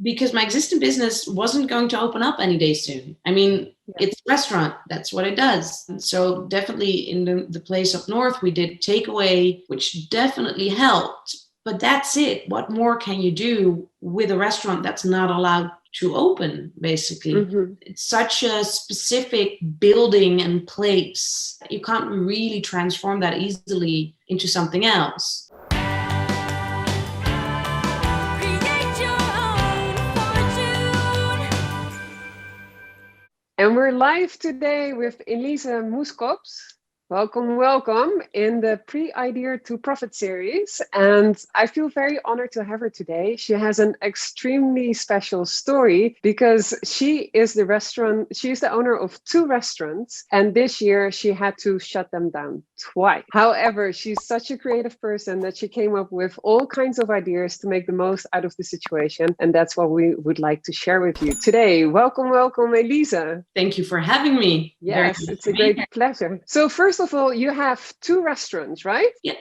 because my existing business wasn't going to open up any day soon. I mean, it's a restaurant. That's what it does. And so definitely in the place up north, we did takeaway, which definitely helped. But that's it. What more can you do with a restaurant that's not allowed to open, basically? Mm-hmm. It's such a specific building and place. You can't really transform that easily into something else. And we're live today with Elise Moeskops. Welcome in the Pre-Idea to Profit series. And I feel very honored to have her today. She has an extremely special story because she is the owner of 2 restaurants. And this year she had to shut them down twice. However, she's such a creative person that she came up with all kinds of ideas to make the most out of the situation. And that's what we would like to share with you today. Welcome, Elise. Thank you for having me. Yes, it's a great pleasure. So first of all, you have 2 restaurants, right? Yeah,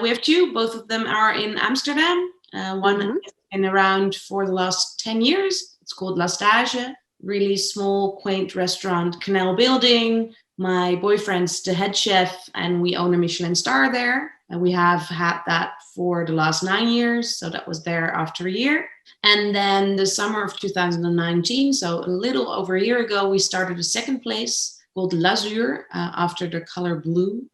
we have 2. Both of them are in Amsterdam. One has been around for the last 10 years. It's called La Stage. Really small, quaint restaurant, canal building. My boyfriend's the head chef and we own a Michelin star there. And we have had that for the last 9 years. So that was there after a year. And then the summer of 2019, so a little over a year ago, we started a second place called L'Azur, after the color blue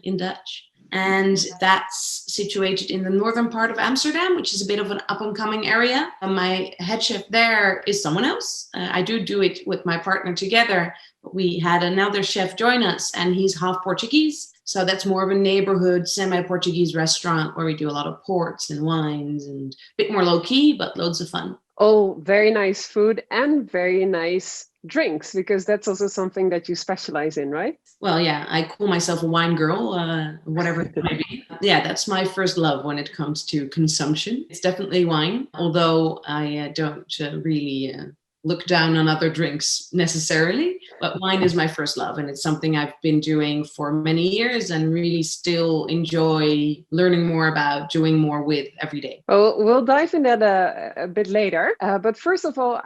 in Dutch. And that's situated in the northern part of Amsterdam, which is a bit of an up-and-coming area. My head chef there is someone else. I do it with my partner together. We had another chef join us, and he's half Portuguese. So that's more of a neighborhood, semi-Portuguese restaurant where we do a lot of ports and wines and a bit more low-key, but loads of fun. Oh, very nice food and very nice drinks, because that's also something that you specialize in, right? Well, yeah, I call myself a wine girl, whatever it may be. Yeah, that's my first love when it comes to consumption. It's definitely wine, although I don't really look down on other drinks necessarily, but wine is my first love, and it's something I've been doing for many years and really still enjoy learning more about, doing more with every day. Well, we'll dive in that a bit later. But first of all,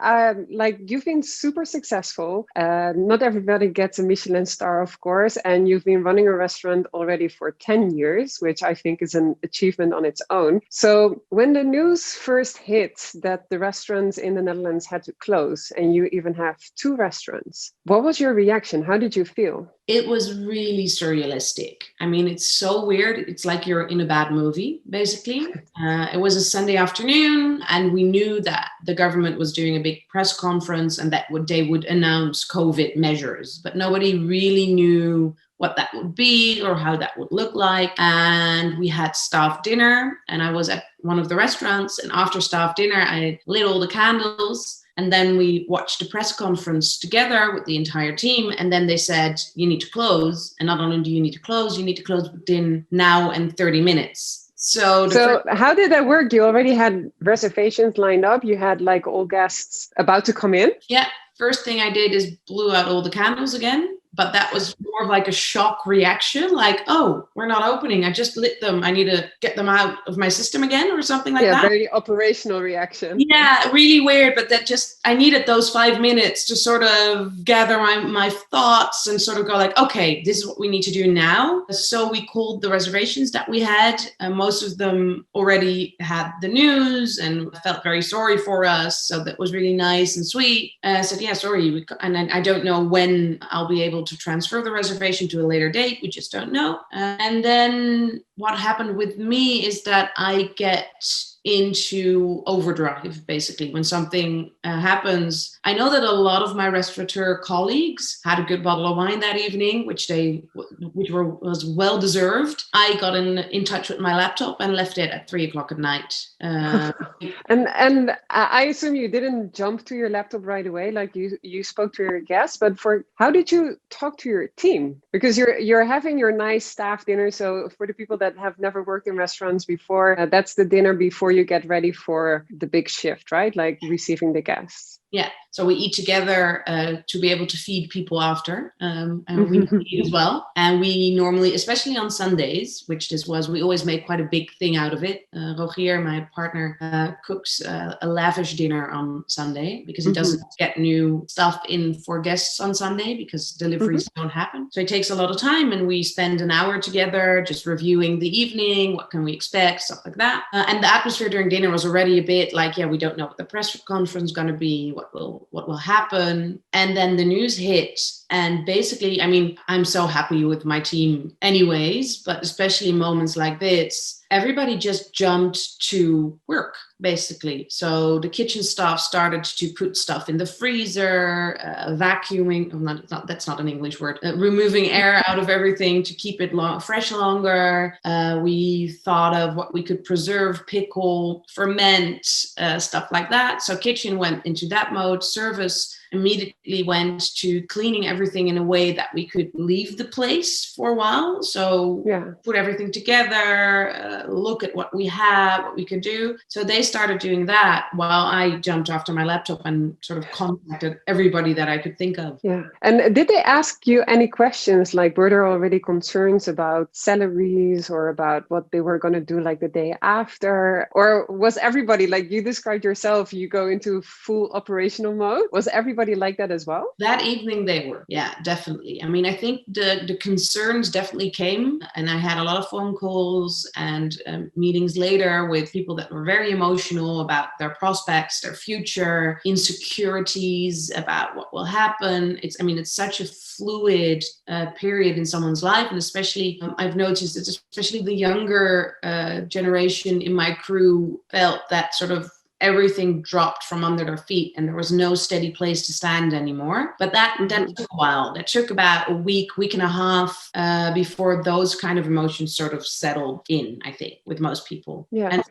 you've been super successful. Not everybody gets a Michelin star, of course, and you've been running a restaurant already for 10 years, which I think is an achievement on its own. So when the news first hit that the restaurants in the Netherlands had to close, and you even have 2 restaurants, what was your reaction? How did you feel? It was really surrealistic. I mean, it's so weird. It's like you're in a bad movie, basically. It was a Sunday afternoon, and we knew that the government was doing a big press conference and that they would announce COVID measures, but nobody really knew what that would be or how that would look like. And we had staff dinner, and I was at one of the restaurants, and after staff dinner, I lit all the candles. And then we watched the press conference together with the entire team. And then they said, you need to close. And not only do you need to close within now and 30 minutes. So how did that work? You already had reservations lined up. You had like all guests about to come in. Yeah. First thing I did is blew out all the candles again. But that was more of like a shock reaction, like, oh, we're not opening. I just lit them. I need to get them out of my system again or something like that. Yeah, very operational reaction. Yeah, really weird. But I needed those 5 minutes to sort of gather my thoughts and sort of go like, okay, this is what we need to do now. So we called the reservations that we had. Most of them already had the news and felt very sorry for us. So that was really nice and sweet. I said, yeah, sorry. And I don't know when I'll be able to transfer the reservation to a later date. We just don't know. And then what happened with me is that I get into overdrive, basically. When something happens, I know that a lot of my restaurateur colleagues had a good bottle of wine that evening, which was well deserved. I got in touch with my laptop and left it at 3:00 at night. And I assume you didn't jump to your laptop right away, like you spoke to your guests. But how did you talk to your team? Because you're having your nice staff dinner. So for the people that have never worked in restaurants before, that's the dinner before you get ready for the big shift, right? Like receiving the guests. Yeah. So we eat together to be able to feed people after. And we eat as well. And we normally, especially on Sundays, which this was, we always make quite a big thing out of it. Rogier, my partner, cooks a lavish dinner on Sunday because he doesn't get new stuff in for guests on Sunday because deliveries don't happen. So it takes a lot of time, and we spend an hour together just reviewing the evening. What can we expect? Stuff like that. And the atmosphere during dinner was already a bit like, yeah, we don't know what the press conference is going to be, what will happen. And then the news hit, and basically, I mean, I'm so happy with my team anyways, but especially in moments like this, everybody just jumped to work, basically. So the kitchen staff started to put stuff in the freezer, vacuuming, that's not an English word, removing air out of everything to keep it fresh longer. We thought of what we could preserve, pickle, ferment, stuff like that. So kitchen went into that mode. Service immediately went to cleaning everything in a way that we could leave the place for a while. So put everything together, look at what we have, what we could do. So they started doing that while I jumped after my laptop and sort of contacted everybody that I could think of. Yeah. And did they ask you any questions? Like, were there already concerns about salaries or about what they were going to do like the day after? Or was everybody, like you described yourself, you go into full operational mode? Was everybody like that as well? That evening they were, yeah, definitely. I mean, I think the concerns definitely came, and I had a lot of phone calls and meetings later with people that were very emotional about their prospects, their future, insecurities about what will happen. It's such a fluid period in someone's life, and especially I've noticed that especially the younger generation in my crew felt that sort of everything dropped from under their feet and there was no steady place to stand anymore. But that took a while. That took about a week and a half before those kind of emotions sort of settled in, I think, with most people. Yeah.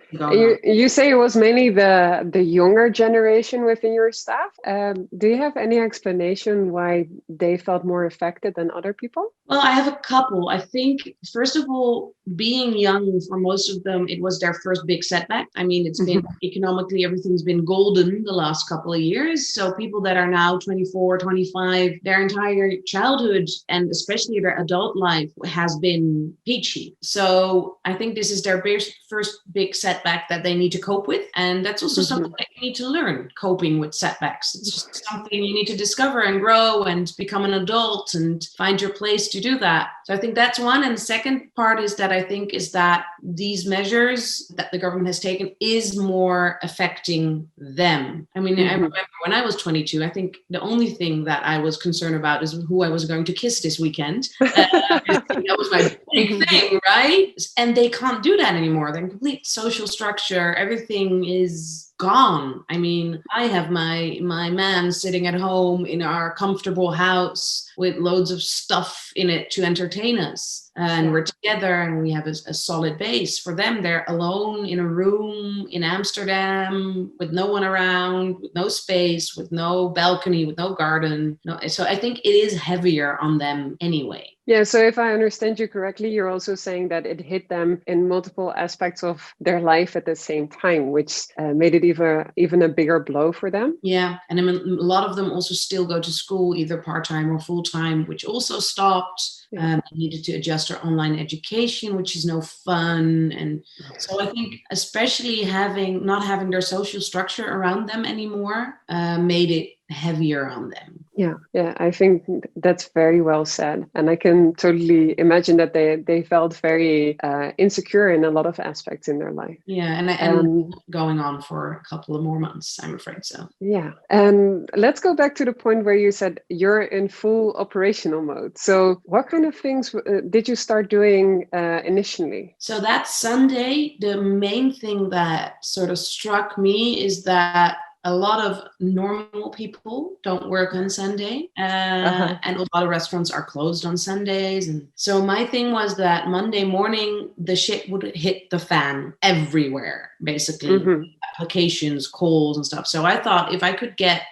You say it was mainly the younger generation within your staff. Do you have any explanation why they felt more affected than other people? Well, I have a couple. I think, first of all, being young, for most of them, it was their first big setback. I mean, it's been economically, everything's been golden the last couple of years. So people that are now 24, 25, their entire childhood and especially their adult life has been peachy. So I think this is their first big setback that they need to cope with. And that's also something that you need to learn, coping with setbacks. It's just something you need to discover and grow and become an adult and find your place to do that. So I think that's one. And the second part is that I think is that these measures that the government has taken is more affecting them. I mean, I remember when I was 22, I think the only thing that I was concerned about is who I was going to kiss this weekend. That was my big thing, right? And they can't do that anymore. They're complete social structure. Everything is gone. I mean, I have my man sitting at home in our comfortable house with loads of stuff in it to entertain us. And we're together and we have a solid base. For them, they're alone in a room in Amsterdam with no one around, with no space, with no balcony, with no garden. So I think it is heavier on them anyway. Yeah, so if I understand you correctly, you're also saying that it hit them in multiple aspects of their life at the same time, which made it even a bigger blow for them. Yeah, and I mean, a lot of them also still go to school, either part-time or full-time, which also stopped. They needed to adjust their online education, which is no fun. And so I think especially not having their social structure around them anymore made it heavier on them. Yeah, I think that's very well said. And I can totally imagine that they felt very insecure in a lot of aspects in their life. Yeah, and going on for a couple of more months, I'm afraid so. Yeah, and let's go back to the point where you said you're in full operational mode. So what kind of things did you start doing initially? So that Sunday, the main thing that sort of struck me is that a lot of normal people don't work on Sunday, and a lot of restaurants are closed on Sundays. And so my thing was that Monday morning, the shit would hit the fan everywhere, basically. Applications, calls and stuff. So I thought if I could get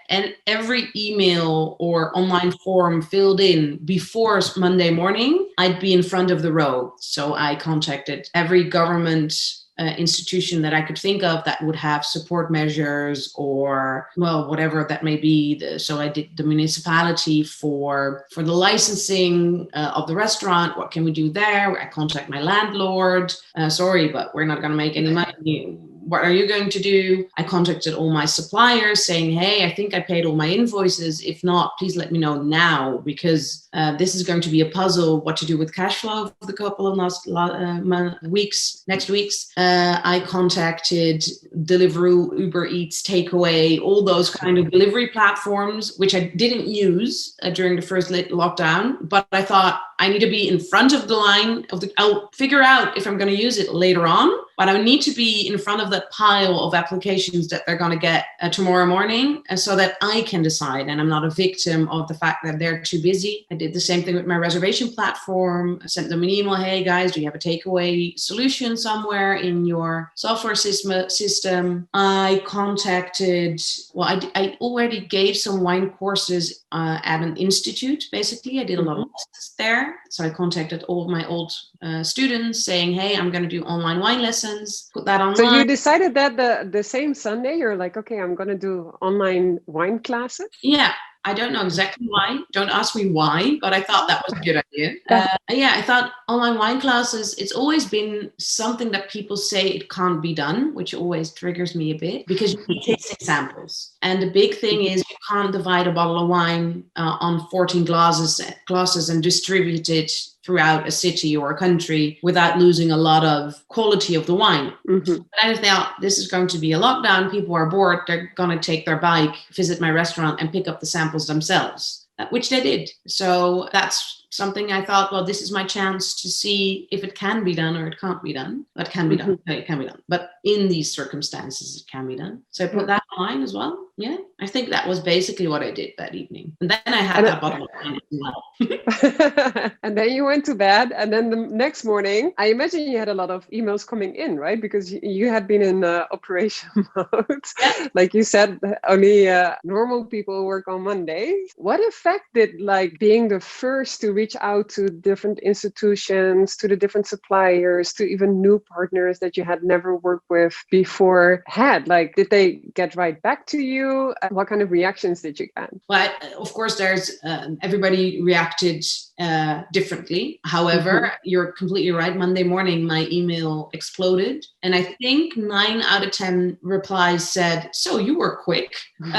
every email or online form filled in before Monday morning, I'd be in front of the row. So I contacted every government institution that I could think of that would have support measures or, well, whatever that may be. So I did the municipality for the licensing of the restaurant. What can we do there? I contact my landlord. Sorry, but we're not going to make any money. What are you going to do? I contacted all my suppliers saying, hey, I think I paid all my invoices. If not, please let me know now, because this is going to be a puzzle what to do with cash flow for the couple of next weeks. I contacted Deliveroo, Uber Eats, Takeaway, all those kind of delivery platforms, which I didn't use during the first lockdown. But I thought I need to be in front of the line I'll figure out if I'm going to use it later on. But I need to be in front of that pile of applications that they're going to get tomorrow morning, so that I can decide and I'm not a victim of the fact that they're too busy. I did the same thing with my reservation platform. I sent them an email. Hey guys, do you have a takeaway solution somewhere in your software system? I contacted, I already gave some wine courses at an institute. Basically, I did a lot of lessons there. So I contacted all of my old students saying, hey, I'm going to do online wine lessons, put that online. So you decided that the same Sunday, you're like, okay, I'm going to do online wine classes? Yeah. I don't know exactly why. Don't ask me why, but I thought that was a good idea. I thought online wine classes, it's always been something that people say it can't be done, which always triggers me a bit, because you need tasting samples. And the big thing is you can't divide a bottle of wine on 14 glasses and distribute it throughout a city or a country without losing a lot of quality of the wine. But I thought, this is going to be a lockdown. People are bored. They're going to take their bike, visit my restaurant and pick up the samples themselves, which they did. So that's something I thought, well, this is my chance to see if it can be done or it can't be done. But it can be done. It can be done. But in these circumstances, it can be done. So I put that online as well. Yeah, I think that was basically what I did that evening. And then I had that bottle of wine as well. And then you went to bed. And then the next morning, I imagine you had a lot of emails coming in, right? Because you had been in operation mode. Yeah. Like you said, only normal people work on Mondays. What effect did like being the first to reach out to different institutions, to the different suppliers, to even new partners that you had never worked with before had? Like, did they get right back to you? What kind of reactions did you get? Well, of course, there's everybody reacted differently. However, you're completely right. Monday morning, my email exploded. And I think 9 out of 10 replies said, so you were quick. You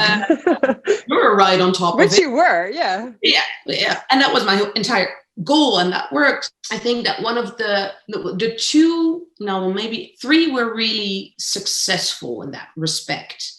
were right on top of it. Which you were, yeah. Yeah. And that was my entire goal, and that worked. I think that one of the two, maybe three were really successful in that respect.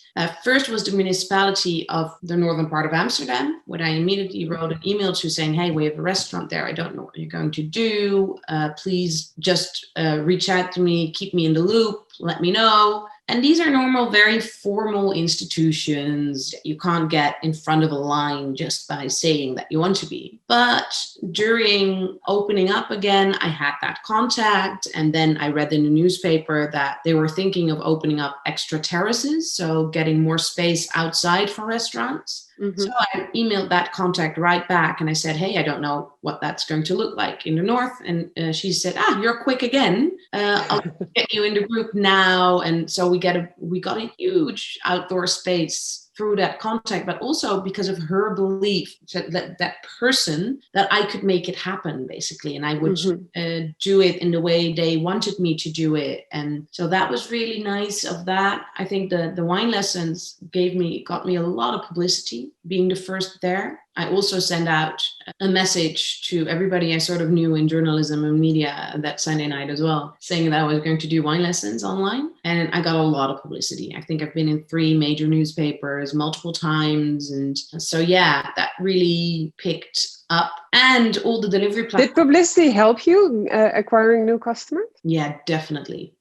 First was the municipality of the northern part of Amsterdam, when I immediately wrote an email to saying, hey, we have a restaurant there. I don't know what you're going to do. Please just reach out to me, keep me in the loop, let me know. And these are normal, very formal institutions. You can't get in front of a line just by saying that you want to be. But during opening up again, I had that contact. And then I read in the newspaper that they were thinking of opening up extra terraces, so getting more space outside for restaurants. So I emailed that contact right back and I said, hey, I don't know what that's going to look like in the north. And she said, you're quick again. I'll get you in the group now. And so we got a huge outdoor space through that contact, but also because of her belief that person, that I could make it happen, basically. And I would do it in the way they wanted me to do it. And so that was really nice of that. I think the wine lessons got me a lot of publicity, being the first there. I also sent out a message to everybody I sort of knew in journalism and media that Sunday night as well, saying that I was going to do wine lessons online. And I got a lot of publicity. I think I've been in 3 major newspapers multiple times. And so, yeah, that really picked up. And all the delivery platforms. Did publicity help you acquiring new customers? Yeah, definitely.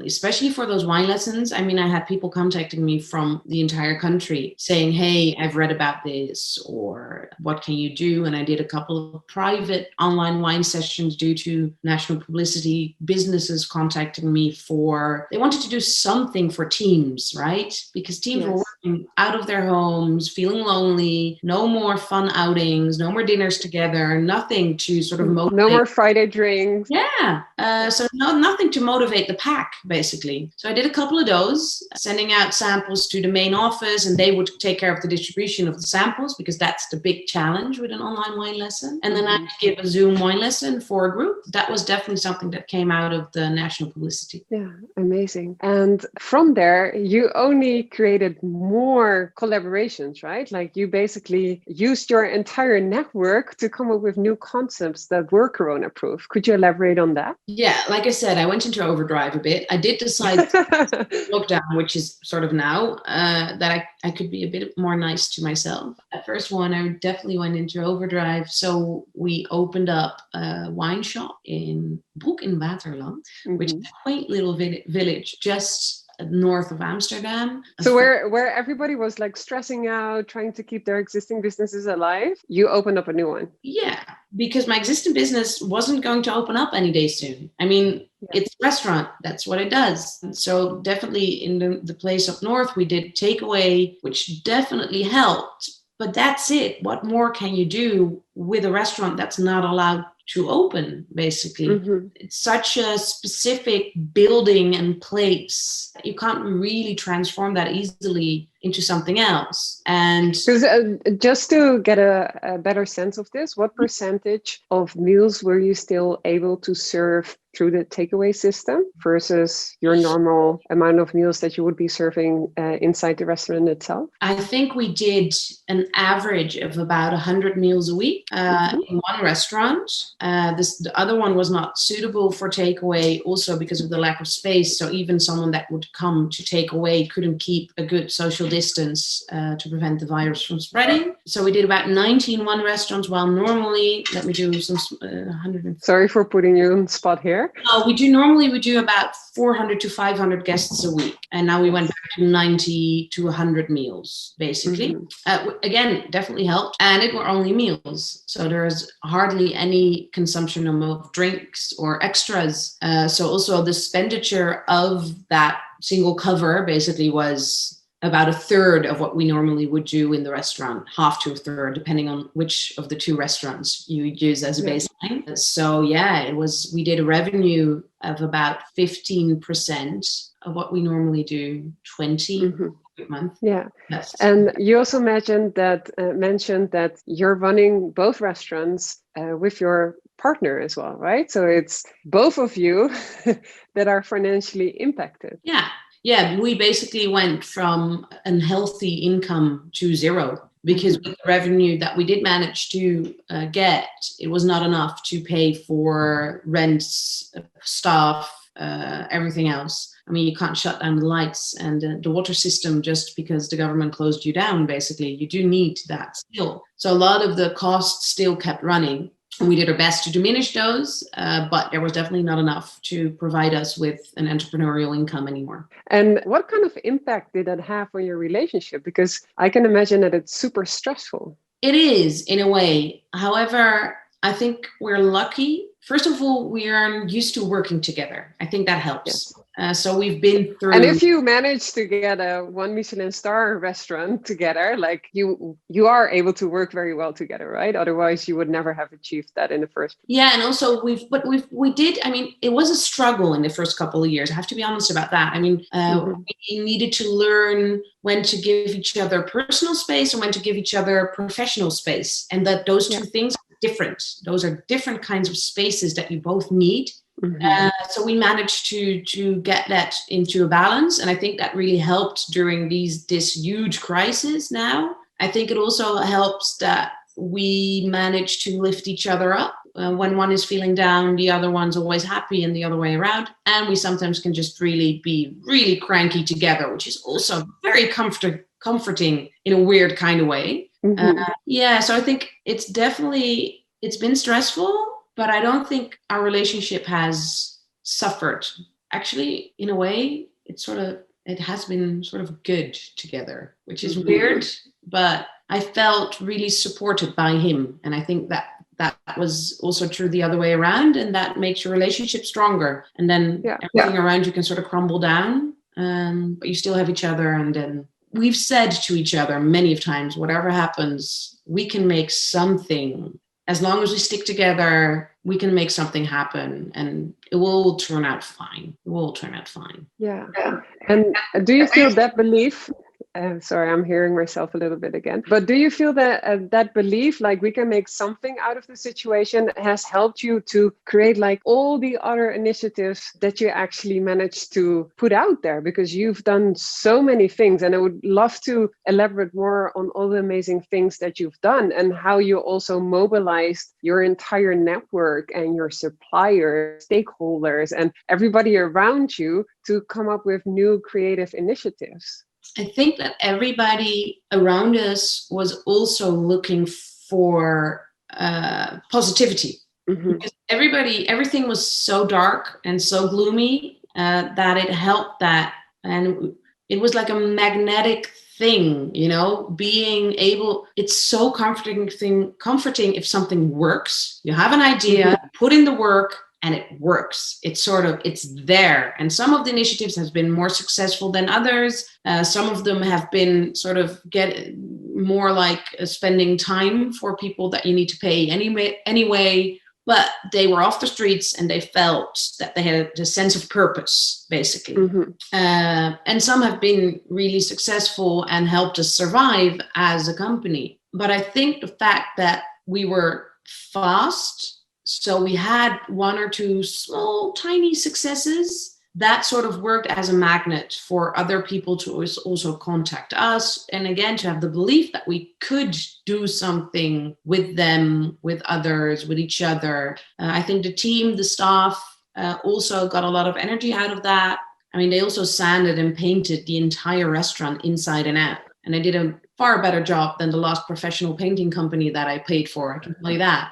Especially for those wine lessons. I mean, I had people contacting me from the entire country saying, hey, I've read about this, or what can you do? And I did a couple of private online wine sessions due to national publicity. Businesses contacting me they wanted to do something for teams, right? Because teams were working out of their homes, feeling lonely, no more fun outings, no more dinners together, nothing to sort of motivate. No more Friday drinks. Yeah. So nothing to motivate the pack, basically. So I did a couple of those, sending out samples to the main office, and they would take care of the distribution of the samples, because that's the big challenge with an online wine lesson. And then I give a Zoom wine lesson for a group. That was definitely something that came out of the national publicity. Yeah, amazing. And from there, you only created more collaborations, right? Like you basically used your entire network to come up with new concepts that were Corona proof. Could you elaborate on that? Yeah, like I said, I went into overdrive a bit. I did decide lockdown, which is sort of now, that I could be a bit more nice to myself. At first one, I definitely went into overdrive. So we opened up a wine shop in Broek in Waterland, which is a quaint little village just north of Amsterdam. So where everybody was like stressing out, trying to keep their existing businesses alive, you opened up a new one. Yeah, because my existing business wasn't going to open up any day soon. I mean, it's a restaurant. That's what it does. So definitely in the place up north, we did takeaway, which definitely helped. But that's it. What more can you do with a restaurant that's not allowed to open, basically? It's such a specific building and place. You can't really transform that easily into something else. And just to get a better sense of this, what percentage of meals were you still able to serve through the takeaway system versus your normal amount of meals that you would be serving inside the restaurant itself? I think we did an average of about 100 meals a week in one restaurant. The other one was not suitable for takeaway, also because of the lack of space. So even someone that would come to take away couldn't keep a good social distance to prevent the virus from spreading. So we did about 90 in one restaurant, while normally, let me do some 100. Sorry for putting you on the spot here. We do about 400 to 500 guests a week. And now we went back to 90 to 100 meals, basically. Again, definitely helped. And it were only meals. So there's hardly any consumption of drinks or extras. So also the expenditure of that single cover basically was about a third of what we normally would do in the restaurant, half to a third, depending on which of the two restaurants you use as a baseline. So we did a revenue of about 15% of what we normally do, 20 a month. Yeah. Yes. And you also mentioned that you're running both restaurants with your partner as well, right? So it's both of you that are financially impacted. Yeah, we basically went from a healthy income to zero, because with the revenue that we did manage to get, it was not enough to pay for rents, staff, everything else. I mean, you can't shut down the lights and the water system just because the government closed you down, basically. You do need that still. So a lot of the costs still kept running. We did our best to diminish those, but there was definitely not enough to provide us with an entrepreneurial income anymore. And what kind of impact did that have on your relationship? Because I can imagine that it's super stressful. It is, in a way. However, I think we're lucky. First of all, we are used to working together. I think that helps. Yes. So we've been through. And if you manage to get a 1 Michelin star restaurant together, like you are able to work very well together, right? Otherwise, you would never have achieved that in the first place. Yeah, and also we did. I mean, it was a struggle in the first couple of years. I have to be honest about that. I mean, we needed to learn when to give each other personal space and when to give each other professional space, and that those two things are different. Those are different kinds of spaces that you both need. So we managed to get that into a balance, and I think that really helped during this huge crisis. Now I think it also helps that we manage to lift each other up. When one is feeling down, the other one's always happy, and the other way around. And we sometimes can just really be really cranky together, which is also very comforting in a weird kind of way. So I think it's been stressful, but I don't think our relationship has suffered. Actually, in a way, it has been sort of good together, which is weird, but I felt really supported by him. And I think that was also true the other way around, and that makes your relationship stronger. And then everything around you can sort of crumble down, but you still have each other, and then we've said to each other many times, whatever happens, we can make something. As long as we stick together, we can make something happen, and it will turn out fine. It will turn out fine. Yeah. And do you feel that belief? Sorry, I'm hearing myself a little bit again. But do you feel that that belief, like we can make something out of the situation, has helped you to create like all the other initiatives that you actually managed to put out there? Because you've done so many things, and I would love to elaborate more on all the amazing things that you've done and how you also mobilized your entire network and your suppliers, stakeholders, and everybody around you to come up with new creative initiatives. I think that everybody around us was also looking for positivity. Mm-hmm. Because everything was so dark and so gloomy that it helped that. And it was like a magnetic thing, being able, it's so comforting if something works. You have an idea, put in the work, and it works. It's there. And some of the initiatives have been more successful than others. Some of them have been sort of get more like spending time for people that you need to pay anyway. But they were off the streets and they felt that they had a sense of purpose, basically. Mm-hmm. And some have been really successful and helped us survive as a company. But I think the fact that we were fast, so we had one or two small, tiny successes that sort of worked as a magnet for other people to also contact us. And again, to have the belief that we could do something with them, with others, with each other. I think the team, the staff also got a lot of energy out of that. I mean, they also sanded and painted the entire restaurant inside and out. And they did a far better job than the last professional painting company that I paid for. I can tell you that.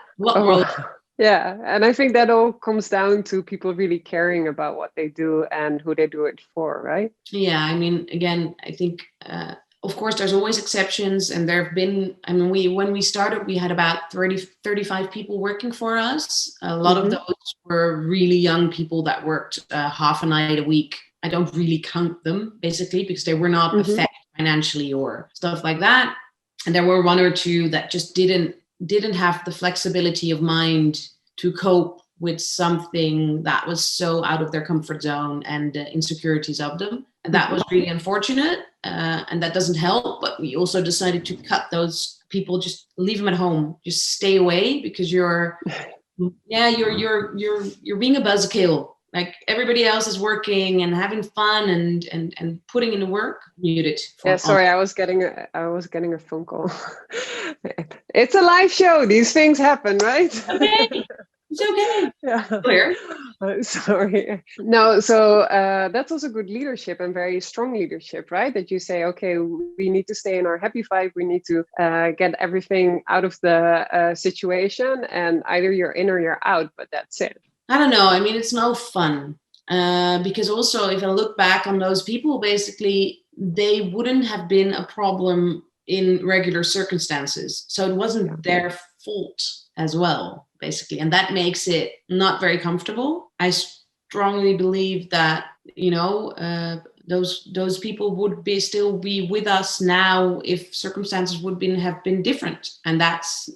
Yeah, and I think that all comes down to people really caring about what they do and who they do it for, right? Yeah, I mean, again, I think, of course, there's always exceptions. And there have been, when we started, we had about 35 people working for us. A lot of those were really young people that worked half a night a week. I don't really count them, basically, because they were not affected financially or stuff like that. And there were one or two that just didn't have the flexibility of mind to cope with something that was so out of their comfort zone and the insecurities of them. And that was really unfortunate. And that doesn't help. But we also decided to cut those people, just leave them at home, just stay away, because you're being a buzzkill. Like everybody else is working and having fun and putting in the work. Muted. Yeah, sorry, I was getting a phone call. It's a live show. These things happen, right? Okay. It's okay. Yeah. Clear. Sorry. No, so that's also good leadership and very strong leadership, right? That you say, okay, we need to stay in our happy vibe. We need to get everything out of the situation, and either you're in or you're out, but that's it. I don't know. I mean, it's no fun because also if I look back on those people, basically, they wouldn't have been a problem in regular circumstances. So it wasn't their fault as well, basically. And that makes it not very comfortable. I strongly believe that, those people would still be with us now if circumstances have been different. And that's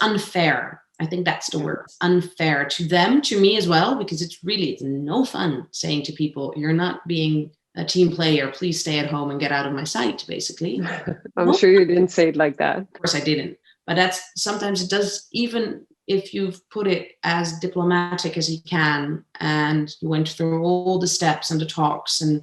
unfair. I think that's the word. Unfair to them, to me as well, because it's no fun saying to people, you're not being a team player, please stay at home and get out of my sight, basically. I'm sure you didn't say it like that. Of course I didn't. But sometimes it does, even if you've put it as diplomatic as you can, and you went through all the steps and the talks and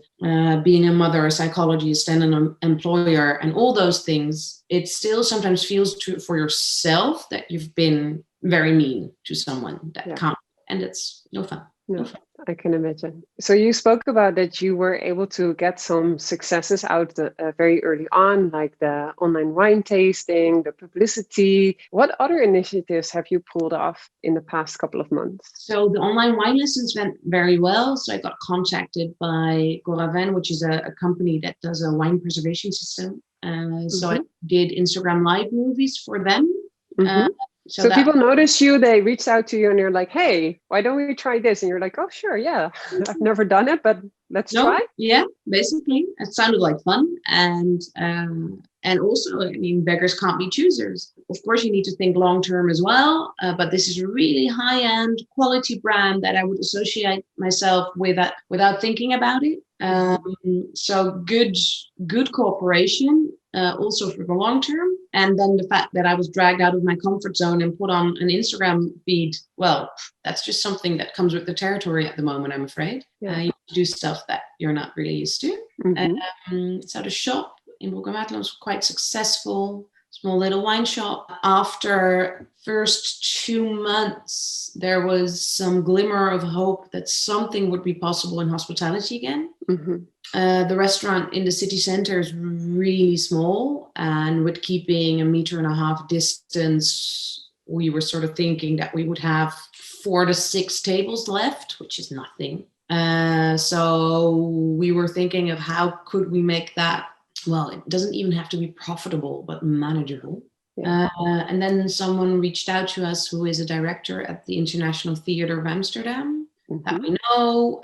being a mother, a psychologist, and an employer, and all those things, it still sometimes feels for yourself that you've been very mean to someone that can't, and it's no fun. No, I can imagine. So you spoke about that you were able to get some successes out very early on, like the online wine tasting, the publicity. What other initiatives have you pulled off in the past couple of months? So the online wine lessons went very well. So I got contacted by Goraven, which is a company that does a wine preservation system. So I did Instagram live movies for them. So people notice you, they reached out to you and you're like, hey, why don't we try this? And you're like, oh, sure, yeah, I've never done it, but let's try. Yeah, basically. It sounded like fun. And also, I mean, beggars can't be choosers. Of course, you need to think long-term as well. But this is a really high-end quality brand that I would associate myself with without thinking about it. So good cooperation, also for the long term. And then the fact that I was dragged out of my comfort zone and put on an Instagram feed, well, that's just something that comes with the territory at the moment, I'm afraid. Yeah. You do stuff that you're not really used to. So the shop in Boekematelen was quite successful. Small little wine shop. After first 2 months, there was some glimmer of hope that something would be possible in hospitality again. The restaurant in the city center is really small, and with keeping 1.5 meters distance, we were sort of thinking that we would have 4 to 6 tables left, which is nothing. So we were thinking of how could we make that, well, it doesn't even have to be profitable, but manageable. Yeah. And then someone reached out to us who is a director at the International Theatre of Amsterdam that we know.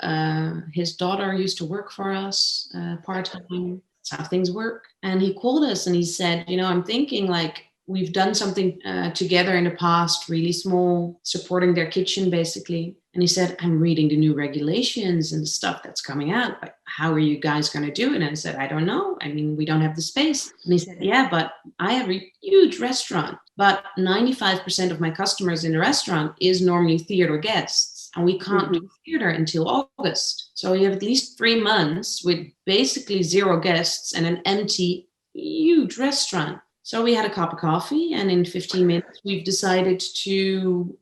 His daughter used to work for us part-time. That's how things work. And he called us and he said, I'm thinking like we've done something together in the past, really small, supporting their kitchen basically. And he said, I'm reading the new regulations and the stuff that's coming out. But how are you guys going to do it? And I said, I don't know. I mean, we don't have the space. And he said, yeah, but I have a huge restaurant. But 95% of my customers in the restaurant is normally theater guests. And we can't do theater until August. So you have at least 3 months with basically 0 guests and an empty, huge restaurant. So we had a cup of coffee, and in 15 minutes, we've decided to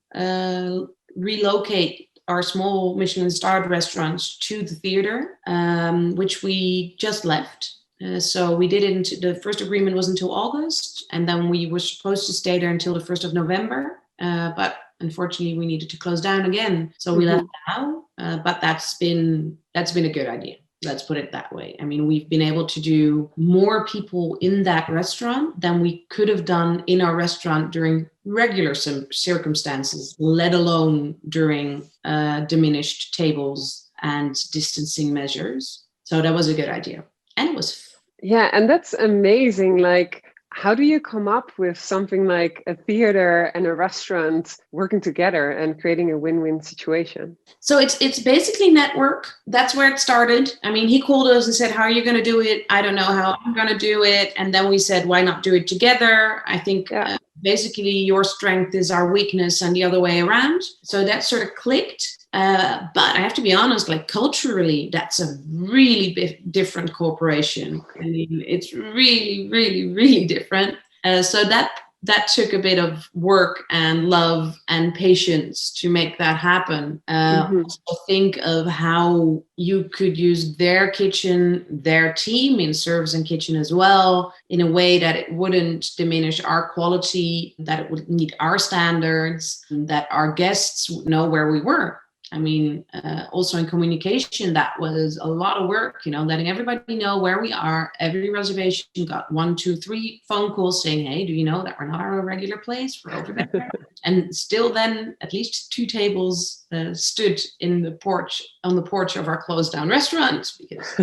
relocate our small Michelin-starred restaurants to the theater, which we just left. So we didn't, the first agreement was until August, and then we were supposed to stay there until the 1st of November. But unfortunately, we needed to close down again. So we left now, but that's been a good idea. Let's put it that way. I mean, we've been able to do more people in that restaurant than we could have done in our restaurant during regular circumstances, let alone during diminished tables and distancing measures. So that was a good idea. And it was. Yeah, and that's amazing. Like, how do you come up with something like a theater and a restaurant working together and creating a win-win situation? So it's basically network. That's where it started. I mean, he called us and said, how are you going to do it? I don't know how I'm going to do it. And then we said, why not do it together? I think basically your strength is our weakness and the other way around. So that sort of clicked. But I have to be honest, like culturally, that's a really different corporation. I mean, it's really, really, really different. So that took a bit of work and love and patience to make that happen. Also think of how you could use their kitchen, their team in service and kitchen as well, in a way that it wouldn't diminish our quality, that it would meet our standards, that our guests would know where we were. I mean, also in communication, that was a lot of work, letting everybody know where we are. Every reservation got 1, 2, 3 phone calls saying, hey, do you know that we're not our regular place? We're over there. And still then at least 2 tables stood on the porch of our closed down restaurant, because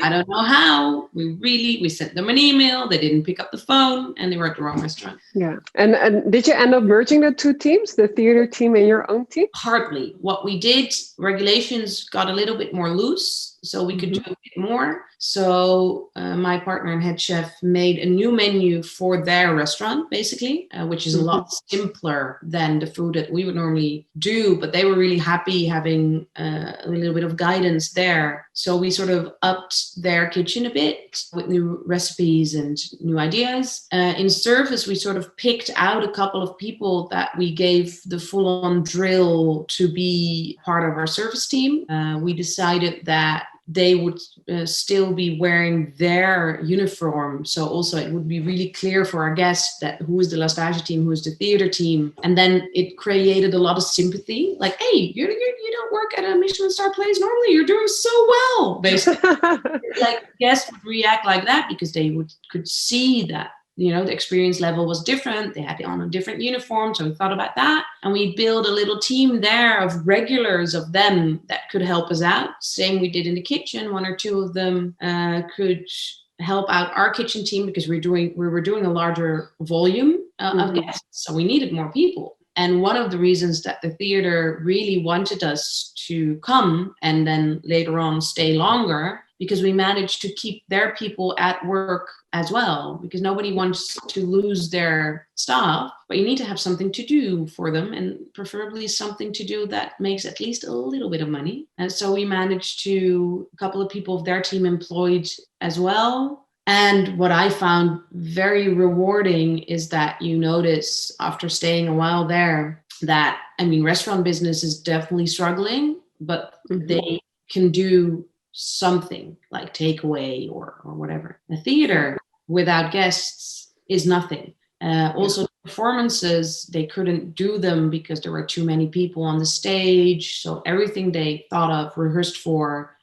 I don't know how. We sent them an email. They didn't pick up the phone and they were at the wrong restaurant. Yeah. And did you end up merging the 2 teams, the theater team and your own team? Hardly. What we did, regulations got a little bit more loose, so we could do a bit more. So my partner and head chef made a new menu for their restaurant, basically, which is a lot simpler than the food that we would normally do. But they were really happy having a little bit of guidance there. So we sort of upped their kitchen a bit with new recipes and new ideas. In service, we sort of picked out a couple of people that we gave the full-on drill to be part of our service team. We decided that they would still be wearing their uniform. So also it would be really clear for our guests that who is the La Stage team, who is the theater team. And then it created a lot of sympathy. Like, hey, you don't work at a Michelin star place normally. You're doing so well, basically. Like guests would react like that because they could see that the experience level was different. They had on a different uniform. So we thought about that. And we built a little team there of regulars of them that could help us out. Same we did in the kitchen. One or two of them could help out our kitchen team because we were doing a larger volume of guests. So we needed more people. And one of the reasons that the theater really wanted us to come and then later on stay longer, because we managed to keep their people at work as well, because nobody wants to lose their staff, but you need to have something to do for them, and preferably something to do that makes at least a little bit of money. And so we managed to, a couple of people of their team employed as well. And what I found very rewarding is that you notice after staying a while there that, restaurant business is definitely struggling, but they can do something like takeaway or whatever. A theater without guests is nothing. Also, performances, they couldn't do them because there were too many people on the stage. So everything they thought of, rehearsed for,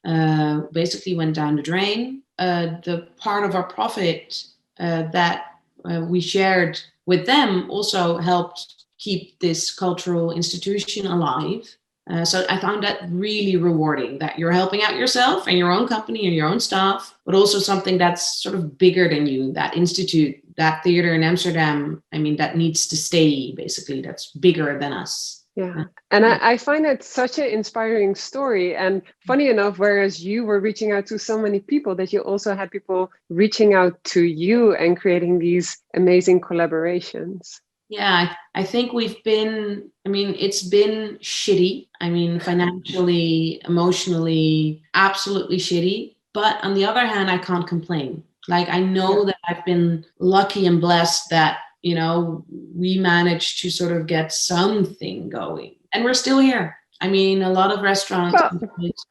basically went down the drain. The part of our profit that we shared with them also helped keep this cultural institution alive. So I found that really rewarding, that you're helping out yourself and your own company and your own staff, but also something that's sort of bigger than you, that institute, that theater in Amsterdam, that needs to stay, basically, that's bigger than us. Yeah. And I find it such an inspiring story. And funny enough, whereas you were reaching out to so many people, that you also had people reaching out to you and creating these amazing collaborations. Yeah, I think we've been, it's been shitty. Financially, emotionally, absolutely shitty. But on the other hand, I can't complain. Like, I know that I've been lucky and blessed that, we managed to sort of get something going. And we're still here. A lot of restaurants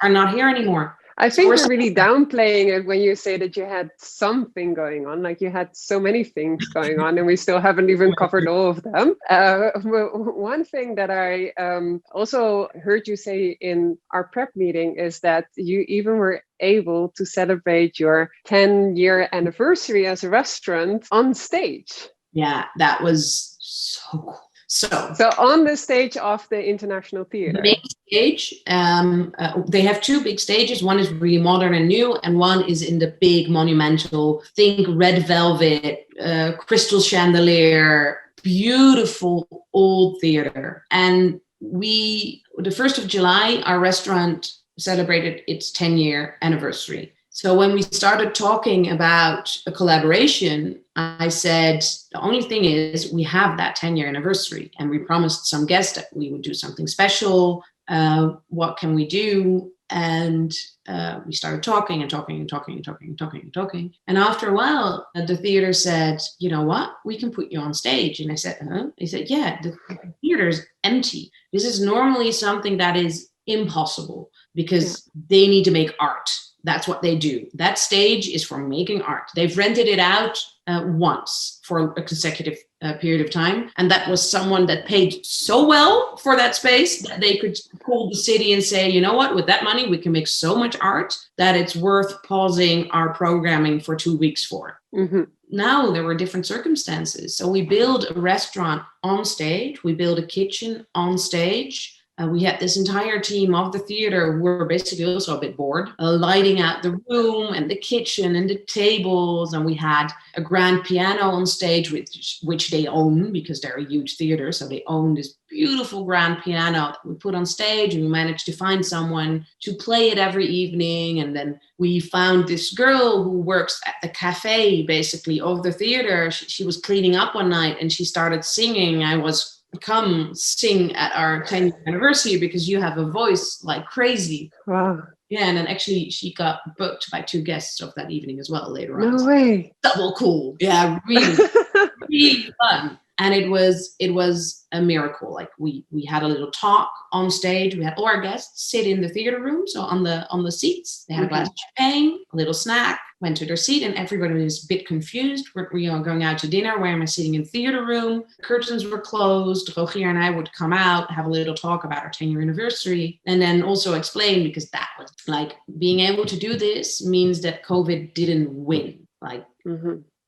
are not here anymore. I think you're really downplaying it when you say that you had something going on, like you had so many things going on and we still haven't even covered all of them. One thing that I also heard you say in our prep meeting is that you even were able to celebrate your 10-year anniversary as a restaurant on stage. Yeah, that was so cool. So on the stage of the International Theater. The main stage, they have two big stages. One is really modern and new, and one is in the big monumental, think red velvet, crystal chandelier, beautiful old theater. And the 1st of July, our restaurant celebrated its 10-year anniversary. So when we started talking about a collaboration, I said, the only thing is we have that 10-year anniversary and we promised some guests that we would do something special. What can we do? And we started talking. And after a while, the theater said, you know what? We can put you on stage. And I said, huh? They said, yeah, the theater is empty. This is normally something that is impossible because they need to make art. That's what they do. That stage is for making art. They've rented it out once for a consecutive period of time. And that was someone that paid so well for that space that they could call the city and say, you know what, with that money, we can make so much art that it's worth pausing our programming for 2 weeks for. Mm-hmm. Now there were different circumstances. So we built a restaurant on stage. We built a kitchen on stage. We had this entire team of the theater who were basically also a bit bored, lighting out the room and the kitchen and the tables. And we had a grand piano on stage, which they own because they're a huge theater. So they own this beautiful grand piano that we put on stage, and we managed to find someone to play it every evening. And then we found this girl who works at the cafe, basically, of the theater. She was cleaning up one night and she started singing. I was, come sing at our 10th anniversary because you have a voice like crazy. Wow. Yeah, and then actually she got booked by 2 guests of that evening as well later on. No way. Double cool. Yeah, really, really fun. And it was a miracle. Like we had a little talk on stage. We had all our guests sit in the theater room, so on the seats. They had a glass of champagne, a little snack, went to their seat, and everybody was a bit confused. We are going out to dinner. Why am I sitting in the theater room? The curtains were closed. Rogier and I would come out, have a little talk about our 10-year anniversary, and then also explain, because that was like being able to do this means that COVID didn't win. Like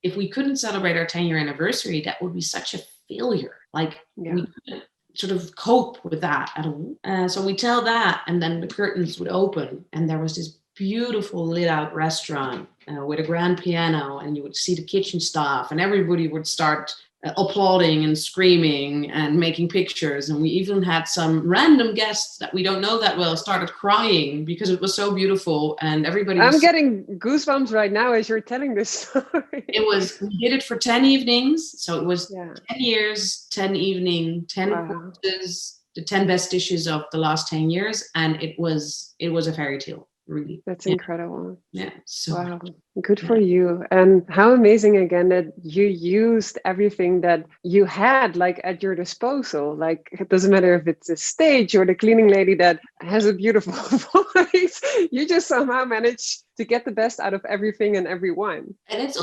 if we couldn't celebrate our 10-year anniversary, that would be such a failure. Like we couldn't sort of cope with that at all. So we tell that, and then the curtains would open, and there was this beautiful lit out restaurant with a grand piano, and you would see the kitchen staff, and everybody would start applauding and screaming and making pictures. And we even had some random guests that we don't know that well started crying because it was so beautiful, and everybody I'm getting goosebumps right now as you're telling this story. We did it for 10 evenings, so it was 10 years, 10 evening, 10 courses, the 10 best dishes of the last 10 years, and it was a fairy tale. Really. That's incredible. Yeah. So wow. Good for you. And how amazing again that you used everything that you had like at your disposal. Like it doesn't matter if it's a stage or the cleaning lady that has a beautiful voice. You just somehow managed to get the best out of everything and everyone. And it's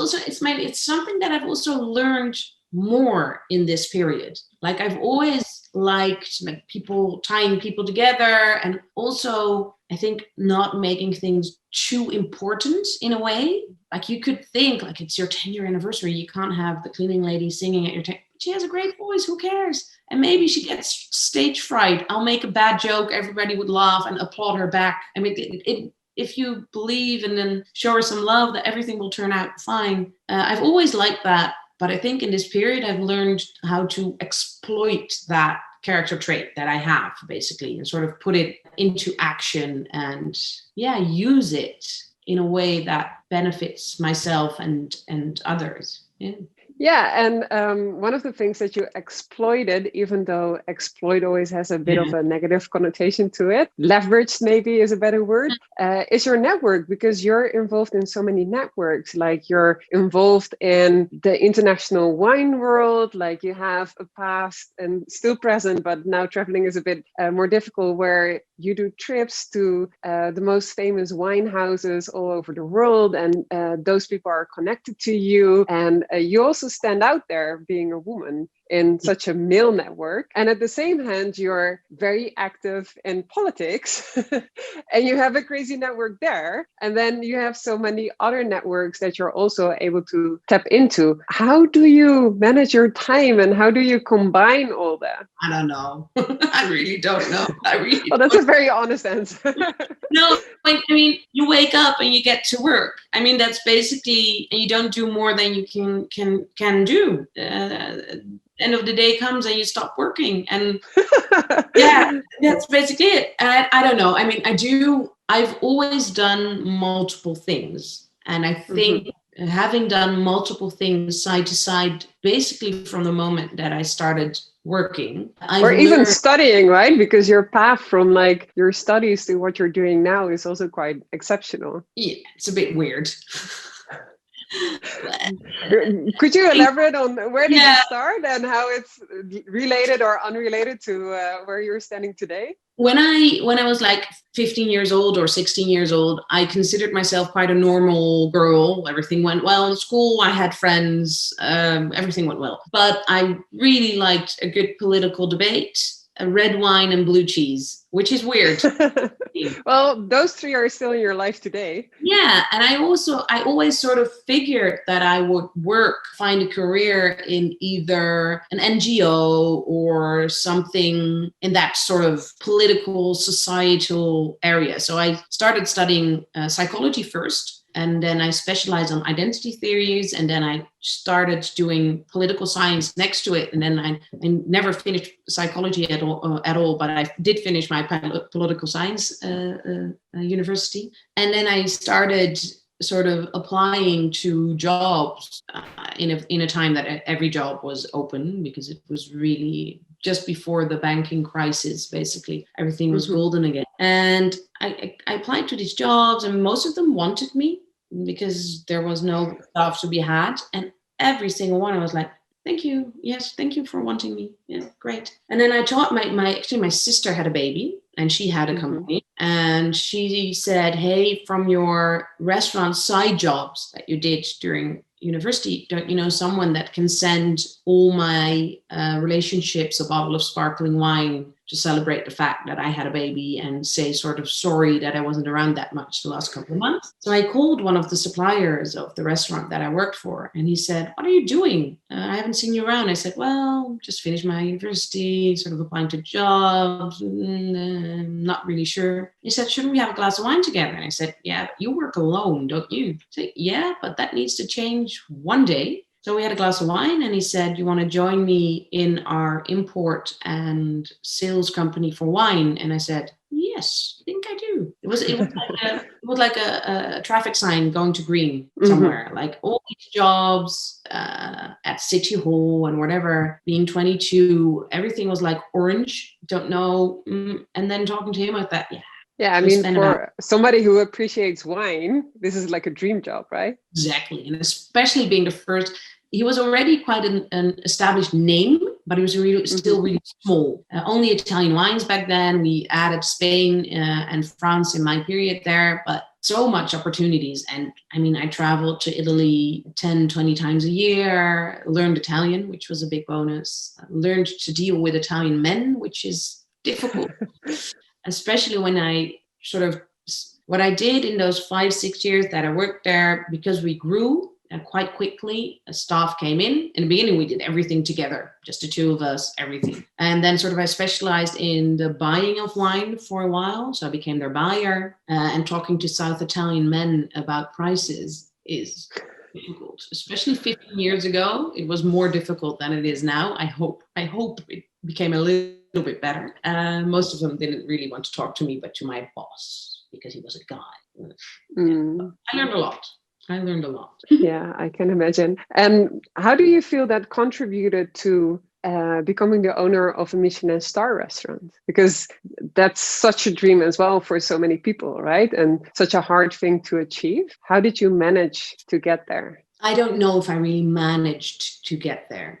something that I've also learned more in this period. Like I've always liked like people tying people together, and also I think not making things too important in a way. Like you could think like it's your 10-year anniversary, you can't have the cleaning lady singing at your but she has a great voice, who cares? And maybe she gets stage fright. I'll make a bad joke, everybody would laugh and applaud her back. I mean, if you believe and then show her some love, that everything will turn out fine. I've always liked that. But I think in this period, I've learned how to exploit that character trait that I have, basically, and sort of put it into action and, use it in a way that benefits myself and others. Yeah. Yeah, and one of the things that you exploited, even though exploit always has a bit of a negative connotation to it, leveraged maybe is a better word, is your network, because you're involved in so many networks. Like you're involved in the international wine world, like you have a past and still present, but now traveling is a bit more difficult, where you do trips to the most famous wine houses all over the world, and those people are connected to you, and you also stand out there being a woman in such a male network. And at the same hand, you're very active in politics and you have a crazy network there. And then you have so many other networks that you're also able to tap into. How do you manage your time and how do you combine all that? I don't know. I really don't know. Well, that's a very honest answer. No, I mean, you wake up and you get to work. I mean, that's basically, and you don't do more than you can do. End of the day comes and you stop working, and that's basically it. And I don't know. I mean, I've always done multiple things, and I think having done multiple things side to side, basically from the moment that I started working, even studying, right? Because your path from like your studies to what you're doing now is also quite exceptional. Yeah, it's a bit weird. Could you elaborate on where did you start and how it's related or unrelated to where you're standing today? When I was like 15 years old or 16 years old, I considered myself quite a normal girl. Everything went well in school. I had friends. Everything went well. But I really liked a good political debate, a red wine and blue cheese, which is weird. Well, those three are still in your life today. Yeah. And I always sort of figured that I would find a career in either an NGO or something in that sort of political, societal area. So I started studying psychology first. And then I specialized on identity theories, and then I started doing political science next to it. And then I never finished psychology at all, but I did finish my political science university. And then I started sort of applying to jobs in a time that every job was open, because it was really just before the banking crisis. Basically, everything was golden again. And I applied to these jobs, and most of them wanted me because there was no staff to be had. And every single one, I was like, thank you. Yes, thank you for wanting me. Yeah, great. And then I taught my sister had a baby, and she had a company. And she said, hey, from your restaurant side jobs that you did during university, don't you know someone that can send all my relationships a bottle of sparkling wine to celebrate the fact that I had a baby and say sort of sorry that I wasn't around that much the last couple of months. So I called one of the suppliers of the restaurant that I worked for, and he said, "What are you doing? I haven't seen you around." I said, "Well, just finished my university, sort of applying to jobs, not really sure." He said, "Shouldn't we have a glass of wine together?" And I said, "Yeah, but you work alone, don't you?" I said, "Yeah, but that needs to change one day." So we had a glass of wine, and he said, "You want to join me in our import and sales company for wine?" And I said, "Yes, I think I do." It was like a traffic sign going to green somewhere, like all these jobs at City Hall and whatever, being 22, everything was like orange, don't know. And then talking to him, I thought, yeah. Yeah, I mean, for somebody who appreciates wine, this is like a dream job, right? Exactly. And especially being the first, he was already quite an established name, but he was still really small. Only Italian wines back then. We added Spain and France in my period there, but so much opportunities. And I mean, I traveled to Italy 10, 20 times a year, learned Italian, which was a big bonus, learned to deal with Italian men, which is difficult. Especially when what I did in those 5-6 years that I worked there, because we grew quite quickly, staff came in. In the beginning, we did everything together, just the two of us, everything. And then sort of I specialized in the buying of wine for a while. So I became their buyer, and talking to South Italian men about prices is difficult, especially 15 years ago. It was more difficult than it is now. I hope it became a little bit better. Most of them didn't really want to talk to me, but to my boss, because he was a guy. I learned a lot. Yeah, I can imagine. And how do you feel that contributed to becoming the owner of a Michelin star restaurant? Because that's such a dream as well for so many people, right? And such a hard thing to achieve. How did you manage to get there? I don't know if I really managed to get there.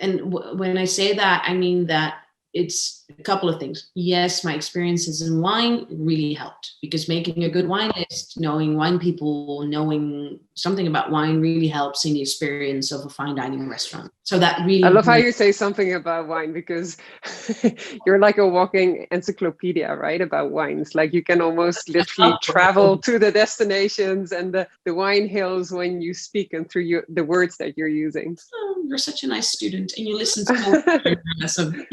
And when I say that, I mean that it's a couple of things. Yes, my experiences in wine really helped, because making a good wine list, knowing wine people, knowing something about wine really helps in the experience of a fine dining restaurant. So that really... I love how you say something about wine, because you're like a walking encyclopedia, right? About wines. Like you can almost literally travel to the destinations and the wine hills when you speak and through the words that you're using. Oh, you're such a nice student, and you listen to lesson.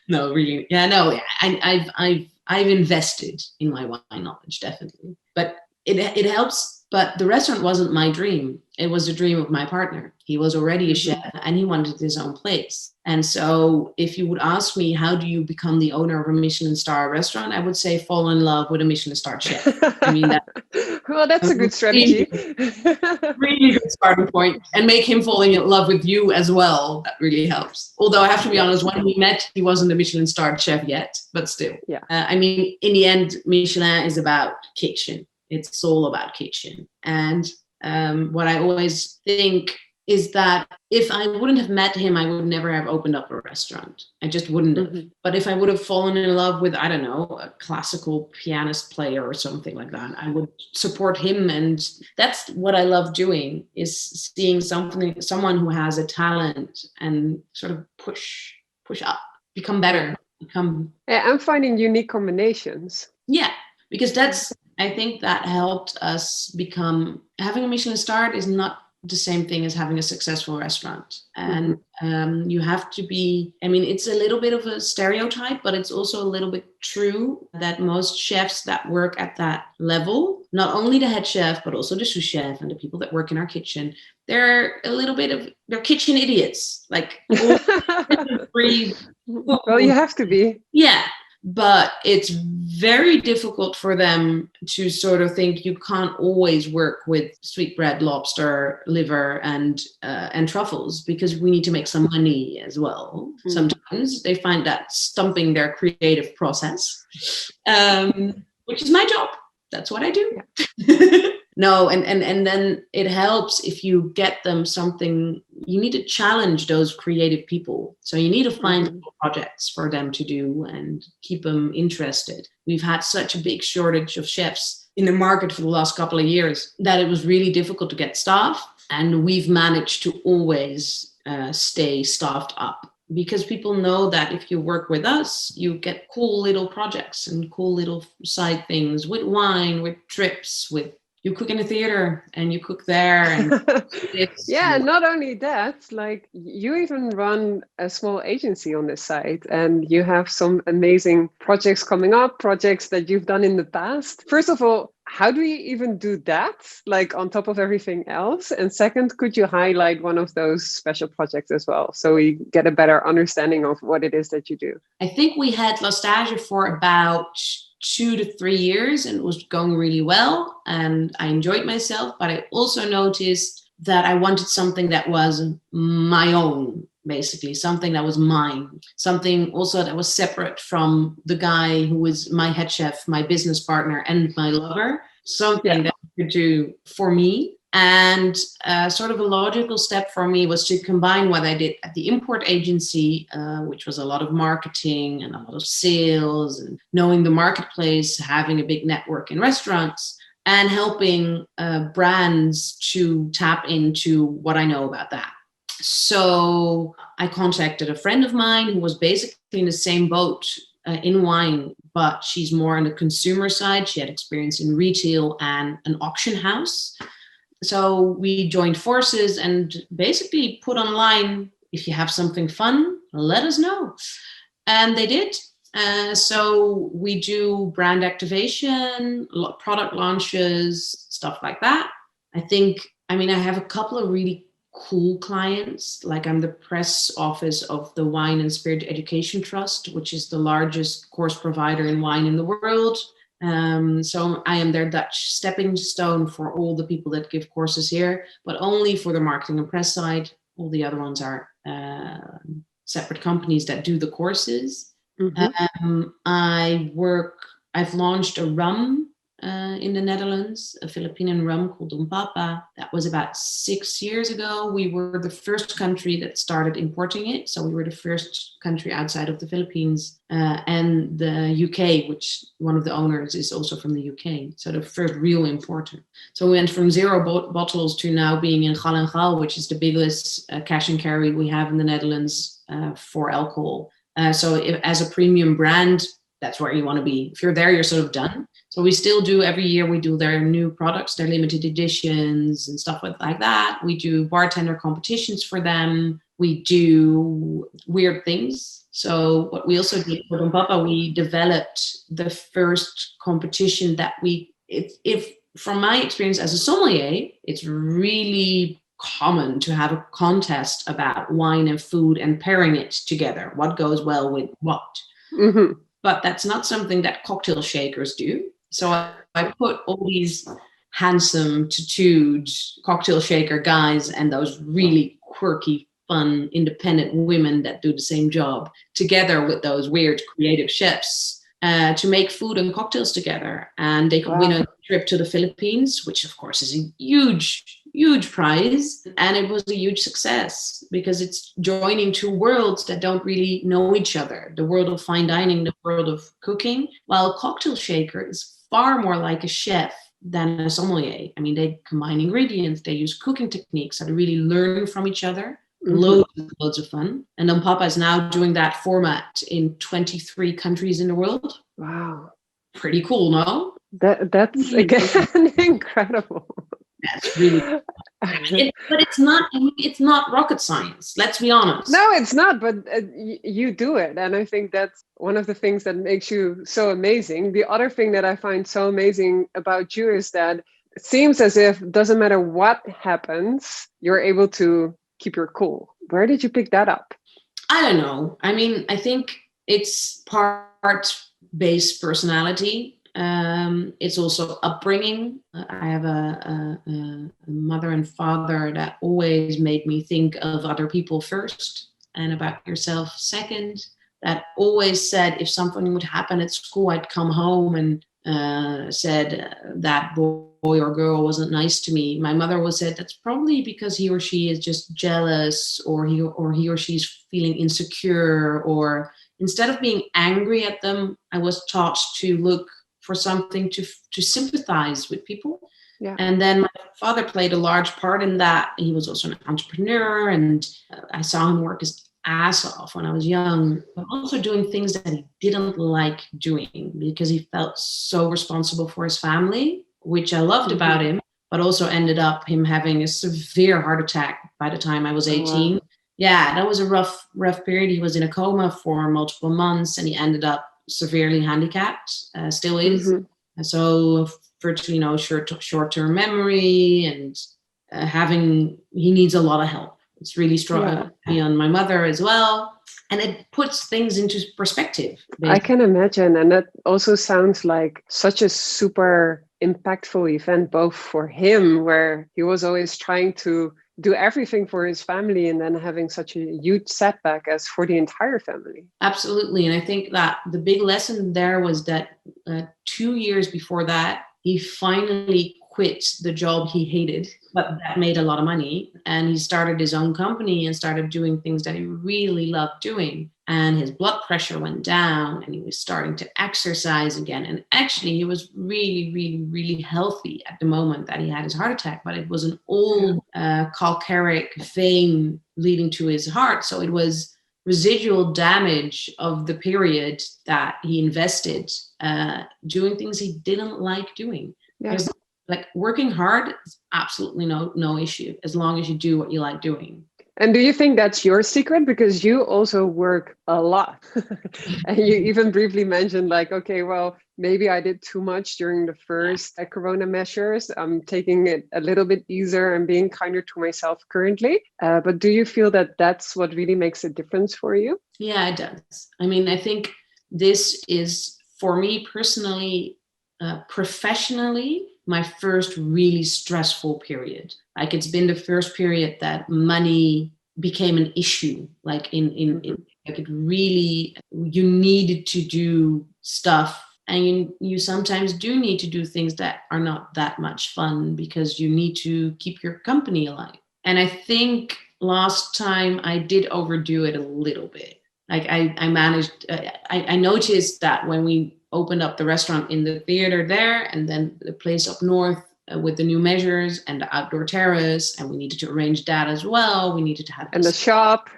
No, really. Yeah, no, I've invested in my wine knowledge, definitely. But it helps. But the restaurant wasn't my dream. It was the dream of my partner. He was already a chef, and he wanted his own place. And so if you would ask me, how do you become the owner of a Michelin star restaurant? I would say fall in love with a Michelin star chef. I mean, well, that's a good strategy. Really good starting point. And make him falling in love with you as well. That really helps. Although I have to be honest, when we met, he wasn't a Michelin star chef yet, but still. Yeah. I mean, in the end, Michelin is about kitchen. It's all about kitchen. And what I always think is that if I wouldn't have met him, I would never have opened up a restaurant. I just wouldn't have. But if I would have fallen in love with, I don't know, a classical pianist player or something like that, I would support him. And that's what I love doing, is seeing someone who has a talent and sort of push up, become better, I'm finding unique combinations. Yeah, because I think that helped us become, having a Michelin star is not the same thing as having a successful restaurant. And you have to be, I mean, it's a little bit of a stereotype, but it's also a little bit true that most chefs that work at that level, not only the head chef, but also the sous chef and the people that work in our kitchen, they're they're kitchen idiots. Like, well, you have to be. Yeah. But it's very difficult for them to sort of think you can't always work with sweetbread, lobster, liver, and truffles, because we need to make some money as well. Sometimes they find that stumping their creative process, which is my job. That's what I do. Yeah. No, and then it helps if you get them something. You need to challenge those creative people. So you need to find projects for them to do and keep them interested. We've had such a big shortage of chefs in the market for the last couple of years that it was really difficult to get staff. And we've managed to always stay staffed up. because people know that if you work with us, you get cool little projects and cool little side things with wine, with trips, with you cook in a theater and you cook there. And yeah, and not only that, like you even run a small agency on this site and you have some amazing projects coming up, projects that you've done in the past. First of all, how do you even do that, like on top of everything else? And second, could you highlight one of those special projects as well, so we get a better understanding of what it is that you do? I think we had La Stage for about 2 to 3 years and it was going really well and I enjoyed myself, but I also noticed that I wanted something that was my own, basically something that was mine, something also that was separate from the guy who was my head chef, my business partner and my lover, something that I could do for me. And sort of a logical step for me was to combine what I did at the import agency, which was a lot of marketing and a lot of sales and knowing the marketplace, having a big network in restaurants, and helping brands to tap into what I know about that. So I contacted a friend of mine who was basically in the same boat in wine, but she's more on the consumer side. She had experience in retail and an auction house. So we joined forces and basically put online, if you have something fun, let us know. And they did. So we do brand activation, product launches, stuff like that. I have a couple of really cool clients. Like I'm the press office of the Wine and Spirit Education Trust, which is the largest course provider in wine in the world. So I am their Dutch stepping stone for all the people that give courses here, but only for the marketing and press side. All the other ones are separate companies that do the courses. Mm-hmm. I've launched a rum in the Netherlands, a Filipino rum called Papa. That was about 6 years ago. We were the first country that started importing it. So we were the first country outside of the Philippines and the UK, which one of the owners is also from the UK. So the first real importer. So we went from 0 bottles to now being in Gal en Gal, which is the biggest cash and carry we have in the Netherlands for alcohol. So as a premium brand, that's where you want to be. If you're there, you're sort of done. So we still do every year, we do their new products, their limited editions and stuff like that. We do bartender competitions for them. We do weird things. So what we also did for Don Papa, we developed the first competition that if from my experience as a sommelier, it's really common to have a contest about wine and food and pairing it together. What goes well with what? Mm-hmm. But that's not something that cocktail shakers do. So I put all these handsome, tattooed cocktail shaker guys and those really quirky, fun, independent women that do the same job together with those weird creative chefs to make food and cocktails together. And they could win a trip to the Philippines, which of course is a huge prize. And it was a huge success because it's joining two worlds that don't really know each other. The world of fine dining, the world of cooking. While a cocktail shaker is far more like a chef than a sommelier. I mean, they combine ingredients, they use cooking techniques, so they really learn from each other. Mm-hmm. Loads of fun. And then Papa is now doing that format in 23 countries in the world. Wow. Pretty cool, no? That's again incredible. That's really but it's not rocket science, let's be honest. No, it's not, but you do it. And I think that's one of the things that makes you so amazing. The other thing that I find so amazing about you is that it seems as if it doesn't matter what happens, you're able to keep your cool. Where did you pick that up? I don't know. I mean, I think it's part based personality. It's also upbringing. I have a mother and father that always made me think of other people first and about yourself second. That always said if something would happen at school, I'd come home and said that boy or girl wasn't nice to me. My mother would say that's probably because he or she is just jealous, or he or she's feeling insecure. Or instead of being angry at them, I was taught to look for something to sympathize with people. Yeah. And then my father played a large part in that. He was also an entrepreneur, and I saw him work ass off when I was young, but also doing things that he didn't like doing because he felt so responsible for his family, which I loved about him, but also ended up him having a severe heart attack by the time I was 18. Wow. Yeah, that was a rough period. He was in a coma for multiple months and he ended up severely handicapped, still is. So virtually no short-term memory and he needs a lot of help. It's really strong on my mother as well. And it puts things into perspective. Basically. I can imagine. And that also sounds like such a super impactful event, both for him, where he was always trying to do everything for his family and then having such a huge setback as for the entire family. Absolutely. And I think that the big lesson there was that 2 years before that, he finally quit the job he hated, but that made a lot of money. And he started his own company and started doing things that he really loved doing. And his blood pressure went down and he was starting to exercise again. And actually, he was really, really, really healthy at the moment that he had his heart attack, but it was an old calcaric vein leading to his heart. So it was residual damage of the period that he invested doing things he didn't like doing. Yeah. Like working hard is absolutely no issue as long as you do what you like doing. And do you think that's your secret? Because you also work a lot. And you even briefly mentioned like, okay, well, maybe I did too much during the first corona measures. I'm taking it a little bit easier and being kinder to myself currently. But do you feel that that's what really makes a difference for you? Yeah, it does. I mean, I think this is, for me personally, professionally, my first really stressful period. Like it's been the first period that money became an issue. Like like it really, you needed to do stuff, and you sometimes do need to do things that are not that much fun because you need to keep your company alive. And I think last time I did overdo it a little bit. Like I managed, I noticed that when we opened up the restaurant in the theater there and then the place up north with the new measures and the outdoor terrace, and we needed to arrange that as well. We needed to have the shop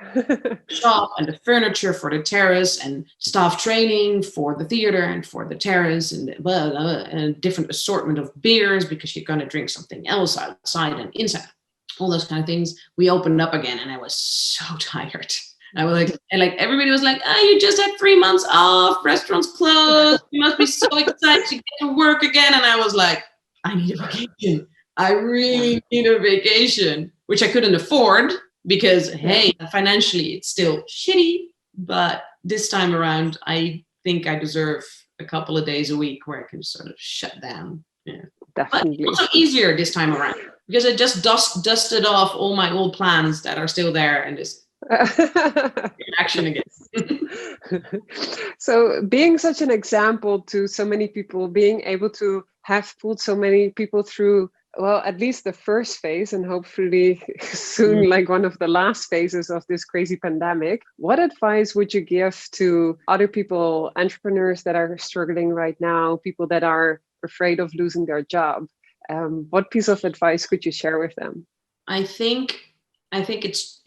and the furniture for the terrace and staff training for the theater and for the terrace and a different assortment of beers because you're going to drink something else outside and inside, all those kind of things. We opened up again and I was so tired. I was like, everybody was like, you just had 3 months off, restaurants closed, you must be so excited to get to work again. And I was like, I need a vacation. I really need a vacation, which I couldn't afford because, hey, financially it's still shitty. But this time around, I think I deserve a couple of days a week where I can sort of shut down. Yeah, definitely. But also easier this time around because I just dusted off all my old plans that are still there and just action again. So being such an example to so many people, being able to have pulled so many people through, well, at least the first phase and hopefully soon like one of the last phases of this crazy pandemic, what advice would you give to other people, entrepreneurs that are struggling right now, people that are afraid of losing their job? What piece of advice could you share with them? I think it's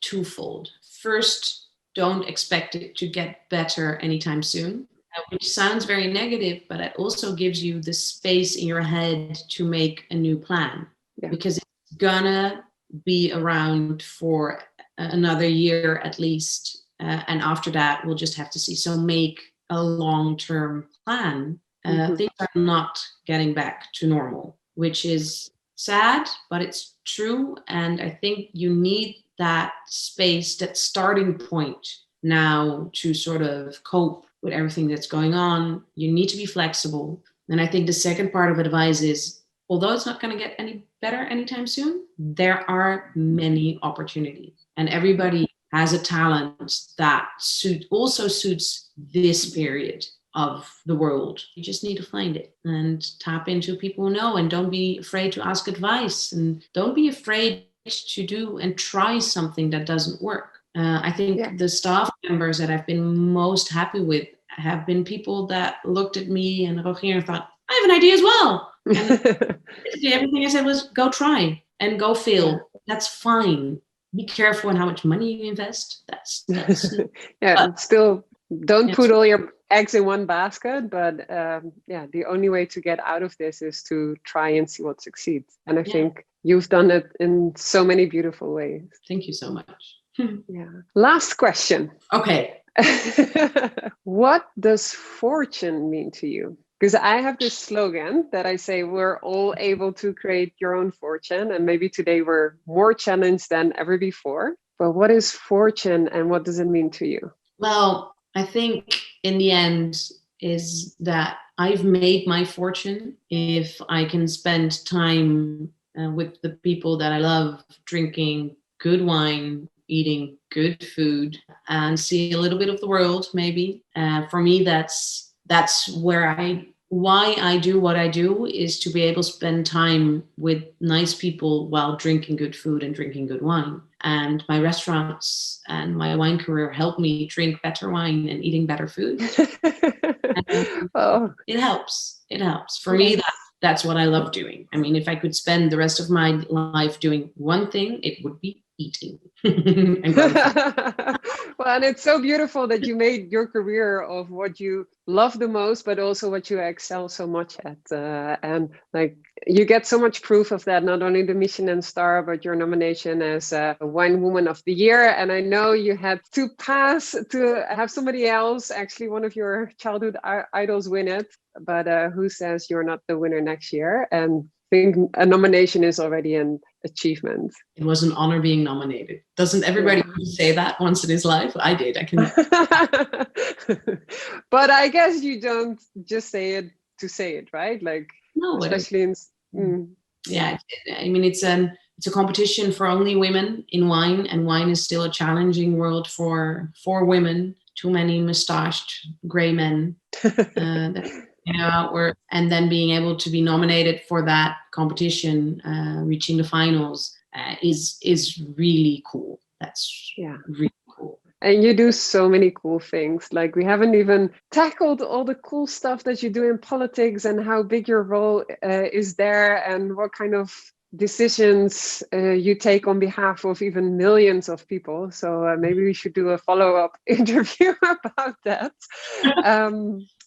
twofold. First, don't expect it to get better anytime soon, which sounds very negative, but it also gives you the space in your head to make a new plan because it's gonna be around for another year at least. And after that, we'll just have to see. So make a long-term plan. Things are not getting back to normal, which is sad, but it's true. And I think you need that space, that starting point now to sort of cope with everything that's going on. You need to be flexible. And I think the second part of advice is, although it's not going to get any better anytime soon, there are many opportunities. And everybody has a talent that also suits this period of the world. You just need to find it and tap into people who know, and don't be afraid to ask advice, and don't be afraid to do and try something that doesn't work. I think the staff members that I've been most happy with have been people that looked at me and Rogier and thought, I have an idea as well. And basically everything I said was go try and go fail. That's fine. be careful in how much money you invest. That's still don't put all your eggs in one basket, but the only way to get out of this is to try and see what succeeds. And I think you've done it in so many beautiful ways. Thank you so much. Last question. Okay. What does fortune mean to you? Because I have this slogan that I say we're all able to create your own fortune. And maybe today we're more challenged than ever before. But what is fortune and what does it mean to you? Well, I think in the end is that I've made my fortune if I can spend time with the people that I love, drinking good wine, eating good food, and see a little bit of the world, maybe. For me, that's why I do what I do, is to be able to spend time with nice people while drinking good food and drinking good wine. And my restaurants and my wine career helped me drink better wine and eating better food. It helps. It helps. For me, that's what I love doing. I mean, if I could spend the rest of my life doing one thing, it would be eating. Well, and it's so beautiful that you made your career of what you love the most, but also what you excel so much at. And like you get so much proof of that, not only the Michelin star, but your nomination as a Wine Woman of the Year. And I know you had to pass to have somebody else, actually one of your childhood idols, win it. But who says you're not the winner next year? And I think a nomination is already an achievement. It was an honor being nominated. Doesn't everybody say that once in his life? I did. I can. But I guess you don't just say it to say it, right? Like, no, especially in. Yeah, I mean, it's a competition for only women in wine, and wine is still a challenging world for women. Too many mustached gray men. And then being able to be nominated for that competition, reaching the finals, is really cool. That's really cool. And you do so many cool things. Like we haven't even tackled all the cool stuff that you do in politics and how big your role is there and what kind of decisions you take on behalf of even millions of people. So maybe we should do a follow-up interview about that.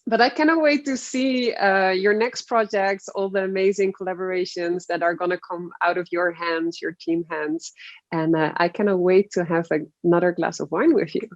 But I cannot wait to see your next projects, all the amazing collaborations that are going to come out of your hands, your team hands. And I cannot wait to have another glass of wine with you.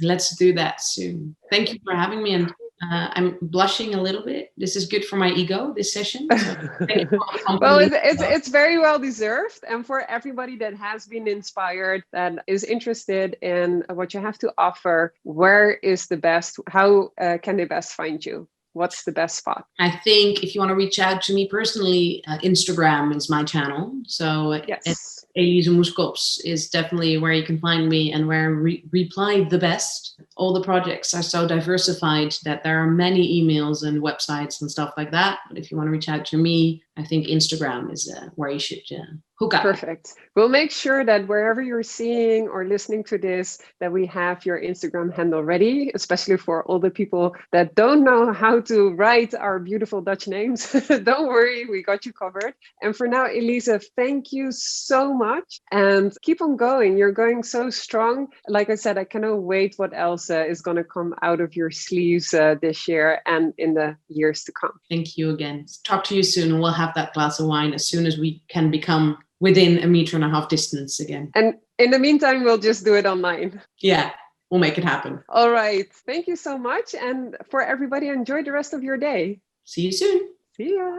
Let's do that soon. Thank you for having me. And I'm blushing a little bit. This is good for my ego, this session. So thank you for well, it's very well deserved. And for everybody that has been inspired, that is interested in what you have to offer, where is the best, how can they best find you? What's the best spot? I think if you want to reach out to me personally, Instagram is my channel. So yes. Elise Moeskops is definitely where you can find me and where I reply the best. All the projects are so diversified that there are many emails and websites and stuff like that. But if you want to reach out to me, I think Instagram is where you should hook up. Perfect. We'll make sure that wherever you're seeing or listening to this, that we have your Instagram handle ready, especially for all the people that don't know how to write our beautiful Dutch names. Don't worry, we got you covered. And for now, Elise, thank you so much and keep on going. You're going so strong. Like I said, I cannot wait what else is going to come out of your sleeves this year and in the years to come. Thank you again. Talk to you soon. We'll have that glass of wine as soon as we can become within 1.5 meters distance again. And in the meantime, we'll just do it online. Yeah, we'll make it happen. All right. Thank you so much. And for everybody, enjoy the rest of your day. See you soon. See ya.